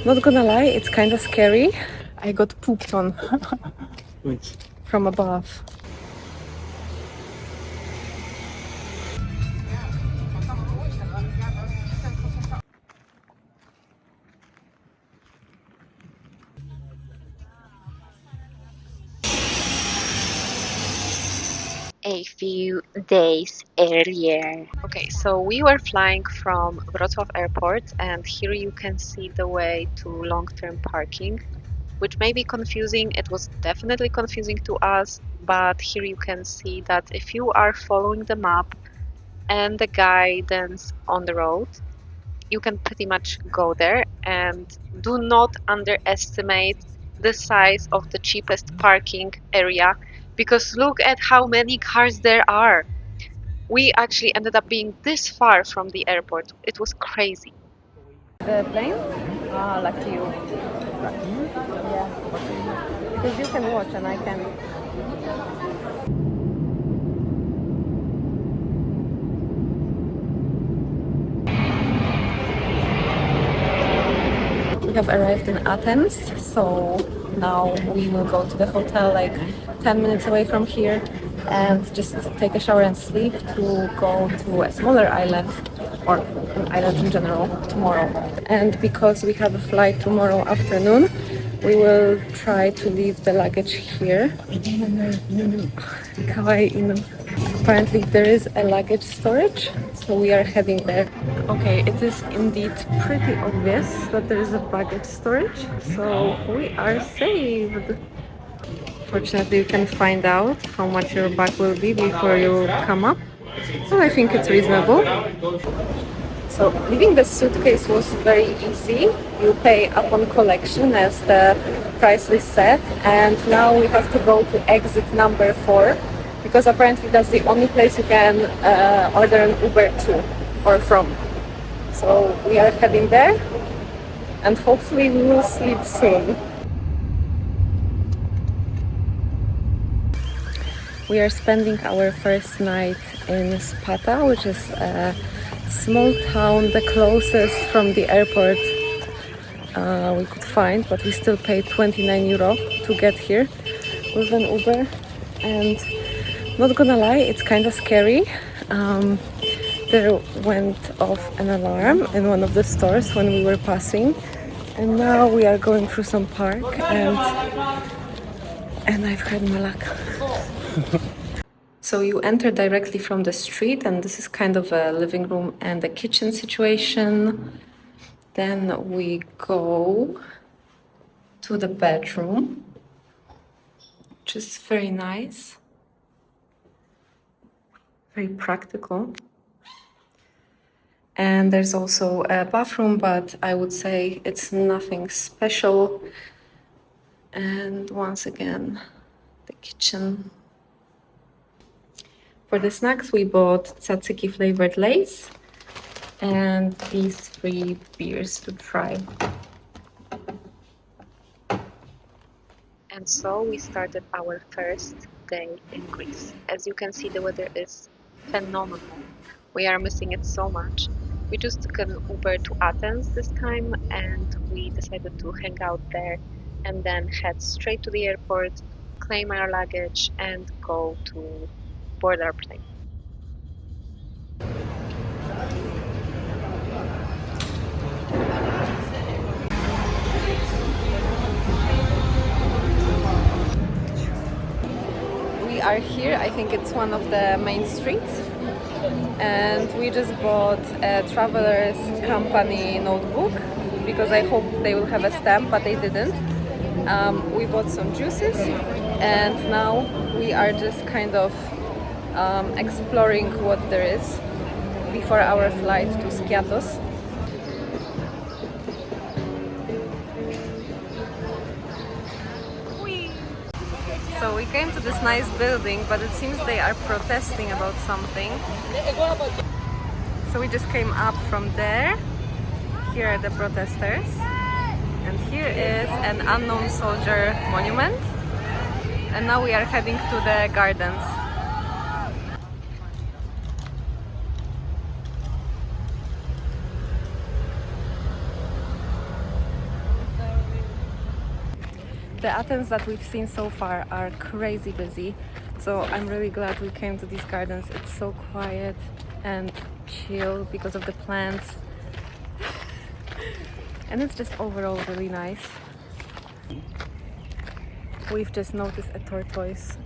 Not gonna lie, it's kind of scary. I got pooped on from above. A few days earlier. Okay, so we were flying from Wrocław airport, and here you can see the way to long-term parking, which may be confusing. It was definitely confusing to us, but here you can see that if you are following the map and the guidance on the road, you can pretty much go there. And do not underestimate the size of the cheapest parking area, because look at how many cars there are. We actually ended up being this far from the airport. It was crazy. The plane? Ah, lucky you. Lucky? Yeah. Because you can watch and I can. We have arrived in Athens, so now we will go to the hotel like 10 minutes away from here and just take a shower and sleep to go to a smaller island or an island in general tomorrow. And because we have a flight tomorrow afternoon, we will try to leave the luggage here. Kawaii. Apparently there is a luggage storage, so we are heading there. Okay, it is indeed pretty obvious that there is a baggage storage, so we are saved. Fortunately, you can find out how much your bag will be before you come up, so I think it's reasonable. So leaving the suitcase was very easy. You pay upon collection as the price is set, and now we have to go to exit number 4 because apparently that's the only place you can order an Uber to or from. So we are heading there and hopefully we will sleep soon. We are spending our first night in Spata, which is a small town, the closest from the airport we could find, but we still paid 29 euro to get here with an Uber. And not gonna lie, it's kind of scary. There went off an alarm in one of the stores when we were passing, and now we are going through some park and I've heard malak. So you enter directly from the street, and this is kind of a living room and a kitchen situation. Then we go to the bedroom, which is very nice, very practical. And there's also a bathroom, but I would say it's nothing special. And once again, the kitchen. For the snacks, we bought tzatziki flavored lace and these 3 beers to try. And so we started our first day in Greece. As you can see, the weather is phenomenal. We are missing it so much. We just took an Uber to Athens this time, and we decided to hang out there and then head straight to the airport, claim our luggage, and go to board our plane. We are here, I think it's one of the main streets, and we just bought a traveler's company notebook because I hoped they will have a stamp, but they didn't. We bought some juices, and now we are just kind of exploring what there is before our flight to Skiathos. So we came to this nice building, but it seems they are protesting about something. So we just came up from there. Here are the protesters. And here is an unknown soldier monument. And now we are heading to the gardens. the Athens that we've seen so far are crazy busy. So I'm really glad we came to these gardens. It's so quiet and chill because of the plants. And it's just overall really nice. We've just noticed a tortoise.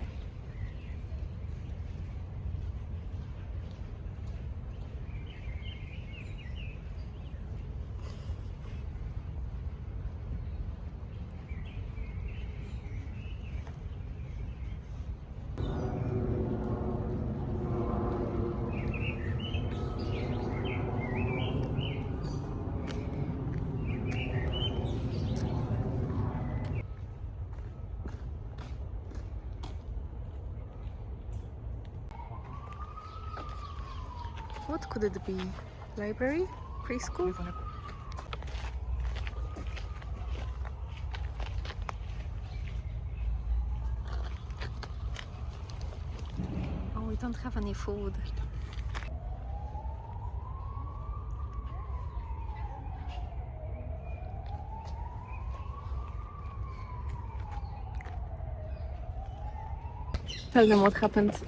What could it be? Library? Preschool? Oh, we don't have any food. Tell them what happened.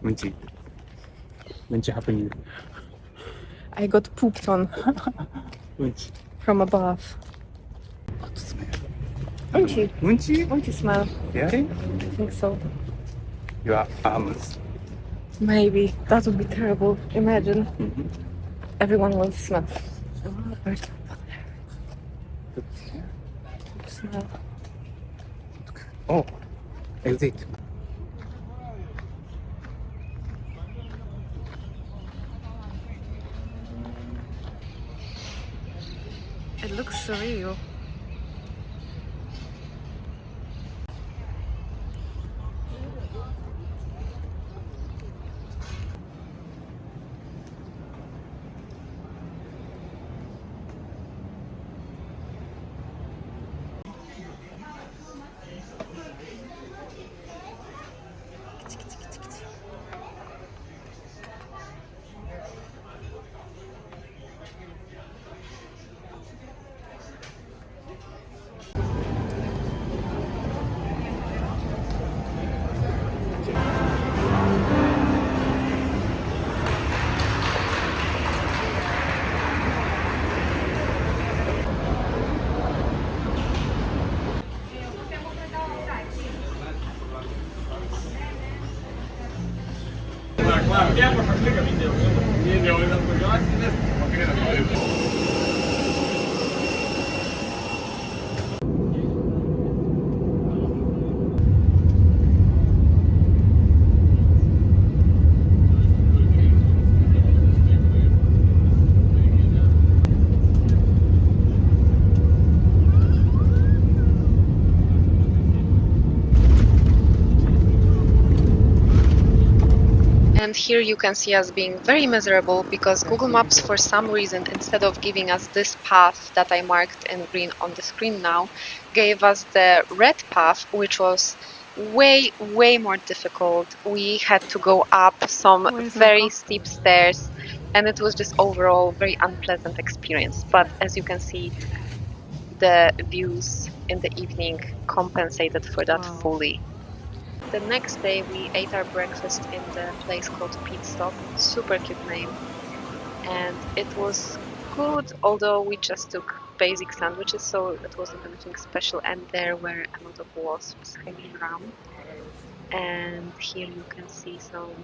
When happened? I got pooped on Which? from above. What smell? Won't you? Won't you? Won't you smell? Yeah? I think so. Your arms. Maybe. That would be terrible. Imagine. Mm-hmm. Everyone will smell. Smell. Oh, exit. It looks surreal. And here you can see us being very miserable because Google Maps, for some reason, instead of giving us this path that I marked in green on the screen now, gave us the red path, which was way more difficult. We had to go up some very steep stairs, and it was just overall very unpleasant experience. But as you can see, the views in the evening compensated for that fully. The next day we ate our breakfast in the place called Pit Stop, super cute name, and it was good, although we just took basic sandwiches, so it wasn't anything special, and there were a lot of wasps hanging around. And here you can see some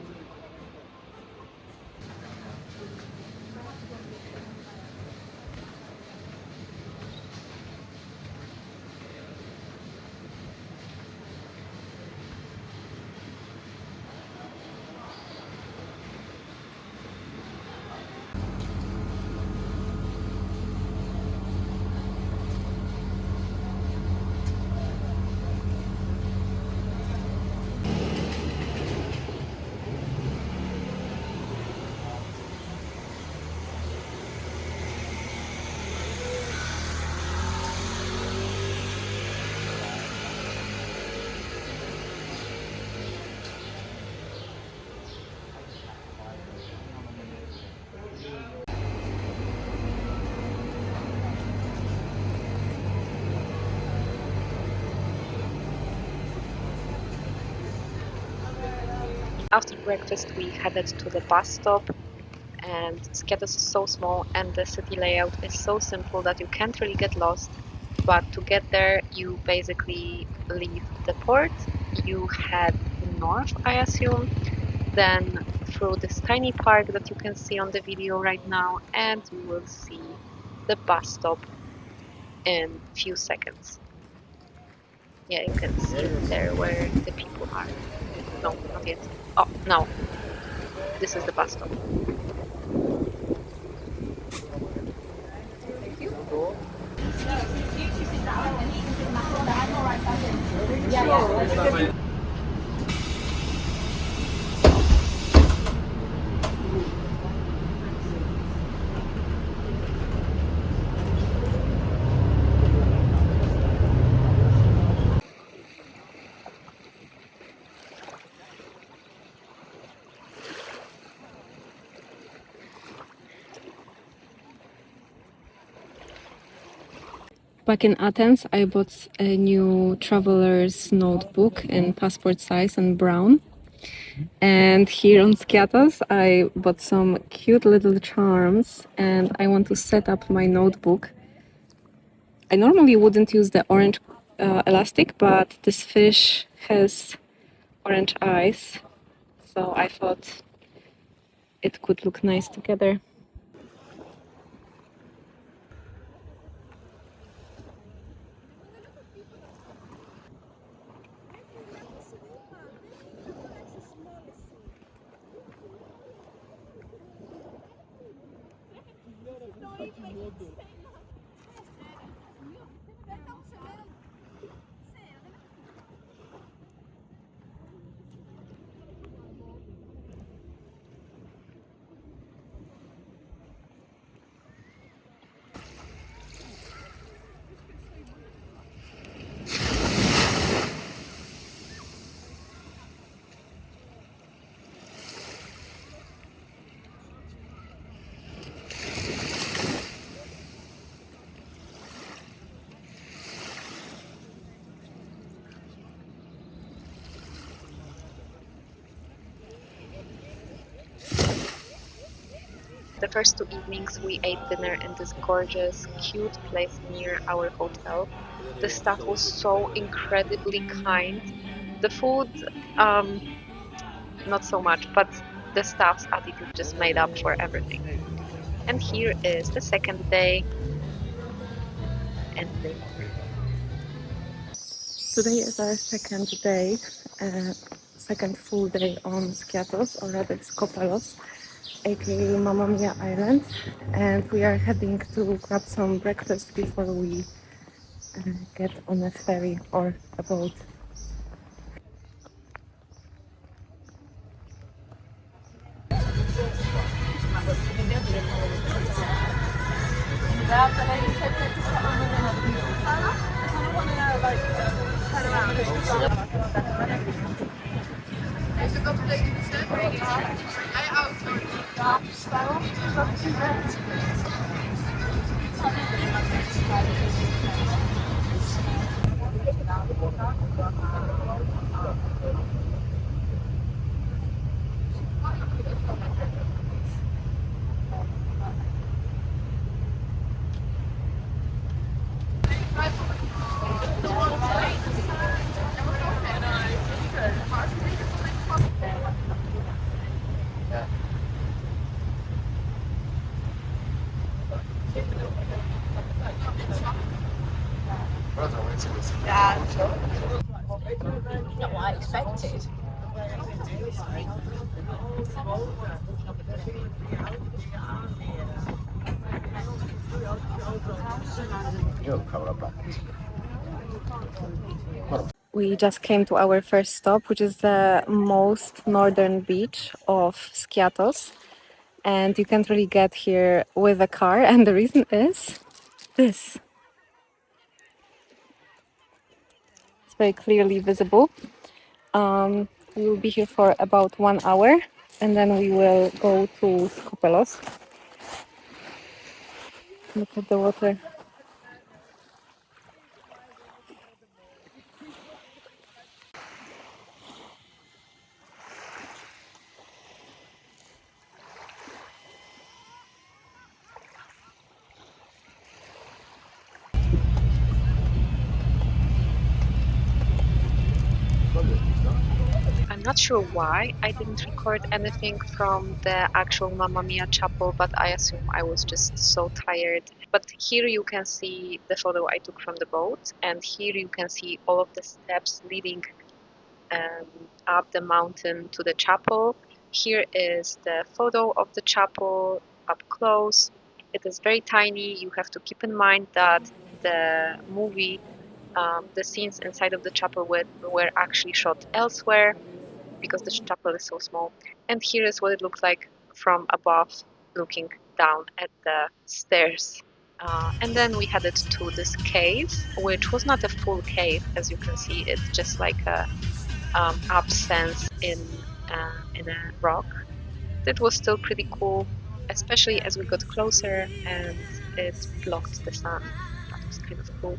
After breakfast, we headed to the bus stop, and Skiathos is so small and the city layout is so simple that you can't really get lost. But to get there, you basically leave the port, you head north, I assume, then through this tiny park that you can see on the video right now, and you will see the bus stop in few seconds. Yeah, you can see it there where the people are. No, not yet. Oh, no. This is the bus stop. Back in Athens, I bought a new traveler's notebook in passport size and brown. And here on Skiathos, I bought some cute little charms and I want to set up my notebook. I normally wouldn't use the orange elastic, but this fish has orange eyes, so I thought it could look nice together. The first 2 evenings we ate dinner in this gorgeous, cute place near our hotel. The staff was so incredibly kind. The food, not so much, but the staff's attitude just made up for everything. And here is the second day and day 3. Today is our second day, second full day on Skiathos, or rather Skopelos, aka Mamma Mia Island, and we are heading to grab some breakfast before we get on a ferry or a boat. Not what I expected. We just came to our first stop, which is the most northern beach of Skiathos. And you can't really get here with a car, and the reason is this. It's very clearly visible. We will be here for about 1 hour, and then we will go to Skopelos. Look at the water. I'm not sure why I didn't record anything from the actual Mamma Mia chapel, but I assume I was just so tired. But here you can see the photo I took from the boat, and here you can see all of the steps leading up the mountain to the chapel. Here is the photo of the chapel up close. It is very tiny. You have to keep in mind that the movie, the scenes inside of the chapel were actually shot elsewhere because the chapel is so small. And here is what it looks like from above, looking down at the stairs. And then we headed to this cave, which was not a full cave, as you can see. It's just like a absence in a rock. It was still pretty cool, especially as we got closer and it blocked the sun. That was kind of cool.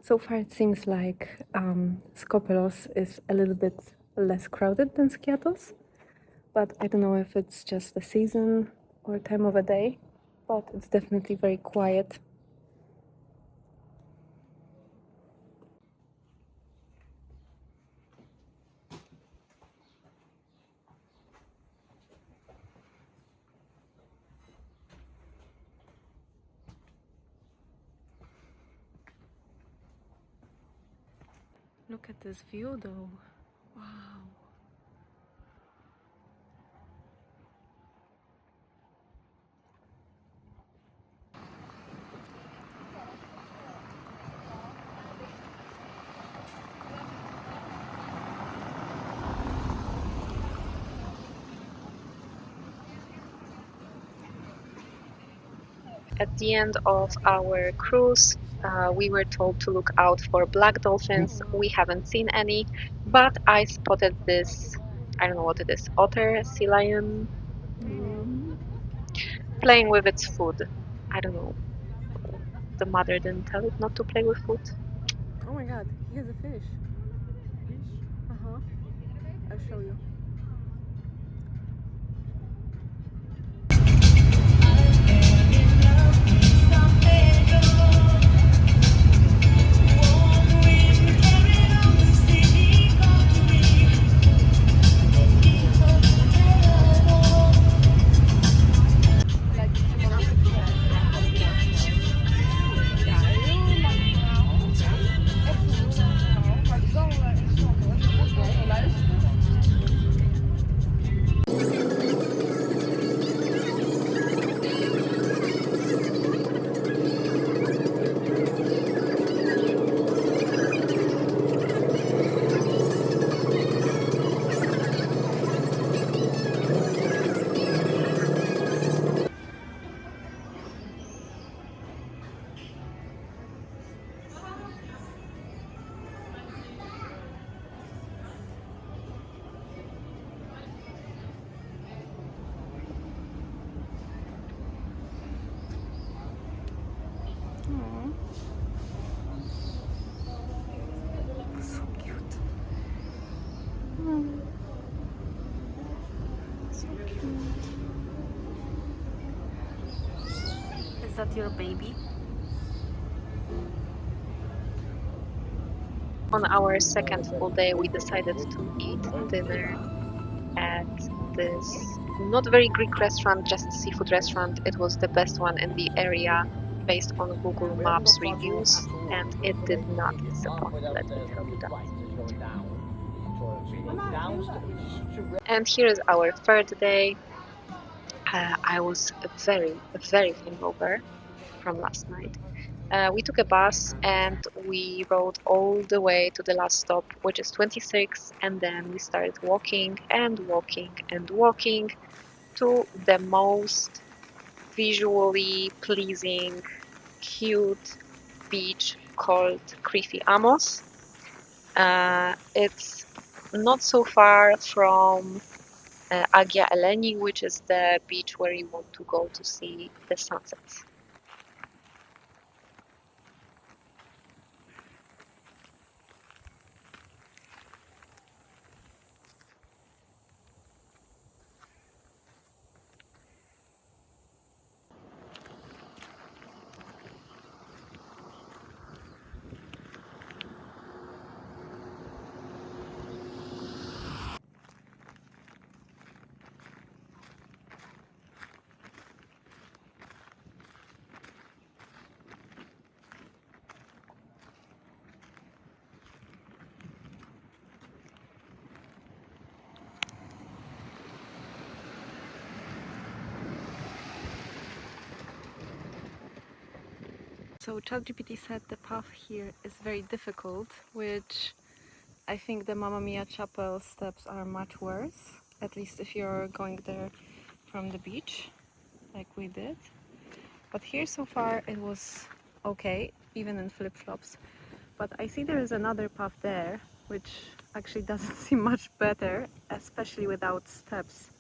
So far it seems like Skopelos is a little bit less crowded than Skiathos, but I don't know if it's just the season or time of a day, but it's definitely very quiet. Look at this view though. Wow. At the end of our cruise, we were told to look out for black dolphins. We haven't seen any, but I spotted this, I don't know what it is, otter, sea lion, playing with its food. I don't know. The mother didn't tell it not to play with food. Oh my god, here's a fish. Uh-huh. I'll show you. So cute. So cute. Is that your baby? On our second full day, we decided to eat dinner at this not very Greek restaurant, just seafood restaurant. It was the best one in the area based on Google Maps reviews, and it did not disappoint, let me tell you that. And here is our third day. I was very, very hungover from last night. We took a bus and we rode all the way to the last stop, which is 26, and then we started walking and walking and walking to the most visually pleasing, cute beach called Krifi Amos. It's not so far from Agia Eleni, which is the beach where you want to go to see the sunsets. So ChatGPT said the path here is very difficult, which I think the Mamma Mia chapel steps are much worse, at least if you're going there from the beach, like we did. But here so far it was okay, even in flip-flops. But I see there is another path there, which actually doesn't seem much better, especially without steps.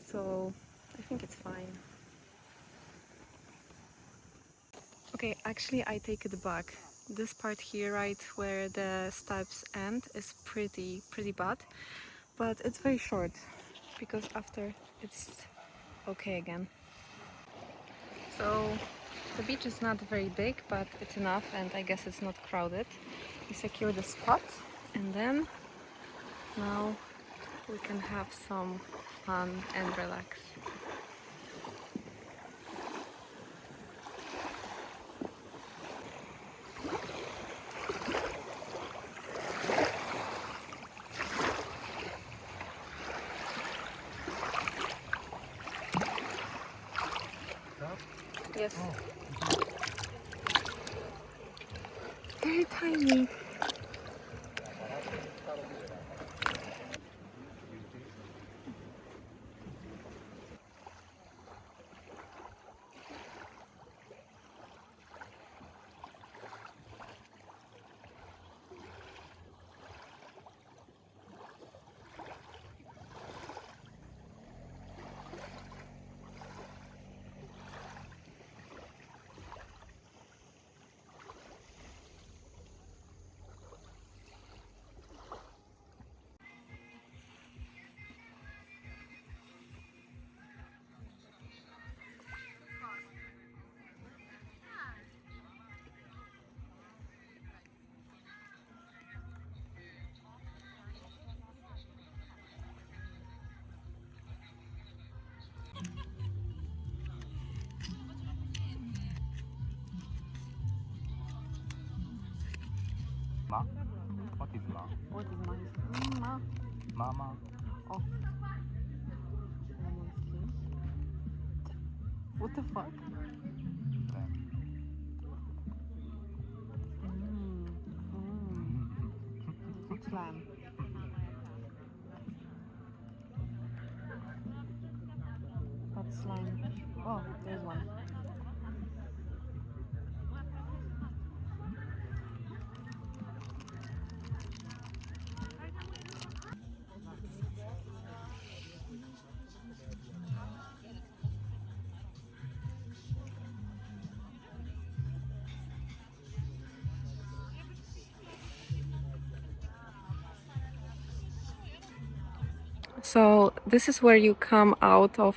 So I think it's fine. Okay, actually I take it back. This part here, right where the steps end, is pretty bad, but it's very short because after it's okay again. So the beach is not very big, but it's enough, and I guess it's not crowded. We secure the spot, and then now we can have some fun and relax. Yes. Very tiny. Ma? What is ma? What is mine? Ma. Mama? Oh. Lemon skin. What the fuck? It's lamb. But slime. Oh, there's one. So this is where you come out of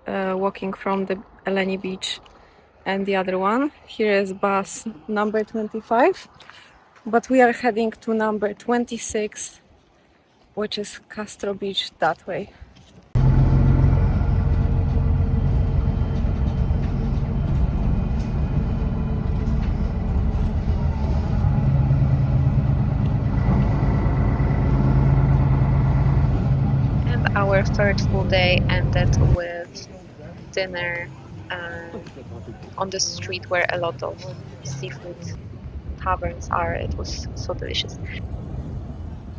walking from the Eleni beach and the other one. Here is bus number 25. But we are heading to number 26, which is Castro Beach that way. And our third full day ended with dinner on the street where a lot of seafood taverns are. It was so delicious.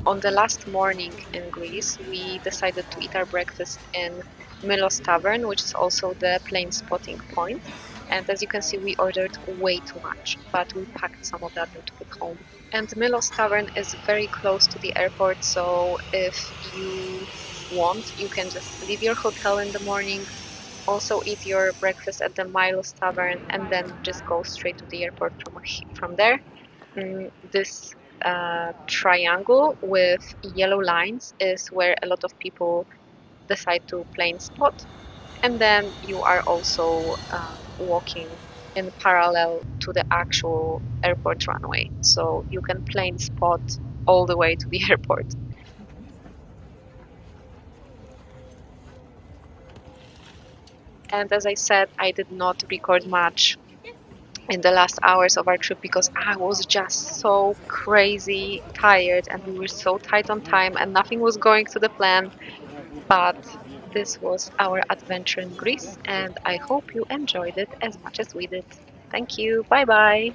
On the last morning in Greece, we decided to eat our breakfast in Milos Tavern, which is also the plane spotting point. And as you can see, we ordered way too much, but we packed some of that and took it home. And Milos Tavern is very close to the airport, so if you want, you can just leave your hotel in the morning, also eat your breakfast at the Milos Tavern, and then just go straight to the airport from there. This triangle with yellow lines is where a lot of people decide to plane spot, and then you are also walking in parallel to the actual airport runway, so you can plane spot all the way to the airport. And as I said, I did not record much in the last hours of our trip because I was just so crazy tired and we were so tight on time and nothing was going to the plan. But this was our adventure in Greece, and I hope you enjoyed it as much as we did. Thank you. Bye bye.